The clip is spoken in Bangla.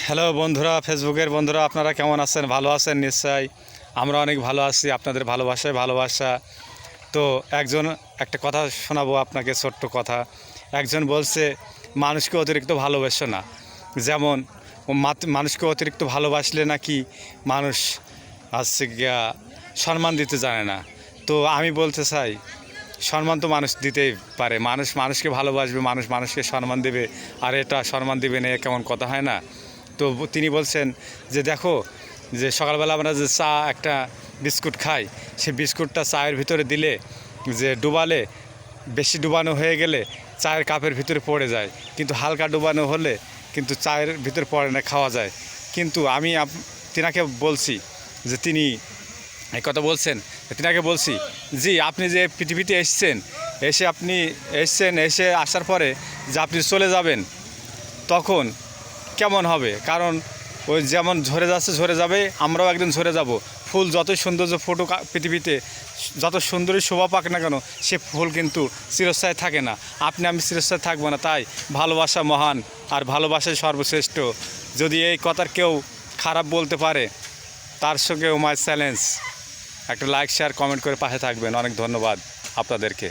হ্যালো বন্ধুরা, ফেসবুকের বন্ধুরা, আপনারা কেমন আছেন? ভালো আছেন নিশ্চয়ই। আমরা অনেক ভালো আছি, আপনাদের ভালোবাসায় ভালোবাসা। তো একটা কথা শোনাবো আপনাকে, ছোট্ট কথা। একজন বলছে মানুষকে অতিরিক্ত ভালোবাসো না। যেমন মানুষকে অতিরিক্ত ভালোবাসলে নাকি মানুষ গিয়া সম্মান দিতে জানে না। তো আমি বলতে চাই, সম্মান তো মানুষ দিতেই পারে। মানুষকে ভালোবাসবে, মানুষকে সম্মান দেবে। আর এটা সম্মান দেবে না, কেমন কথা, হয় না? তো তিনি বলছেন যে দেখো, যে সকালবেলা আমরা যে একটা বিস্কুট খাই, সেই বিস্কুটটা চায়ের ভিতরে দিলে, যে ডুবালে, বেশি ডুবানো হয়ে গেলে চায়ের কাপের ভিতরে পড়ে যায়, কিন্তু হালকা ডুবানো হলে কিন্তু চায়ের ভিতরে পড়ে না, খাওয়া যায়। কিন্তু আমি তিনাকে বলছি, যে তিনি এই কথা বলছেন, তিনাকে বলছি, জি আপনি যে পৃথিবীতে এসে আসার পরে যে আপনি চলে যাবেন, তখন কেমন হবে? কারণ ওই যেমন ঝরে যাচ্ছে ঝরে যাবে, আমরাও একদিন ঝরে যাব। ফুল যতই সৌন্দর্য ফুটুক পৃথিবীতে, যত সুন্দরী শোভা পাক না কেন, সে ফুল কিন্তু চিরস্থায়ী থাকে না। আমি চিরস্থায়ী থাকবো না। তাই ভালোবাসা মহান, আর ভালোবাসাই সর্বশ্রেষ্ঠ। যদি এই কথার কেউ খারাপ বলতে পারে, তার সঙ্গে মাই চ্যালেঞ্জ। একটা লাইক, শেয়ার, কমেন্ট করে পাশে থাকবেন। অনেক ধন্যবাদ আপনাদেরকে।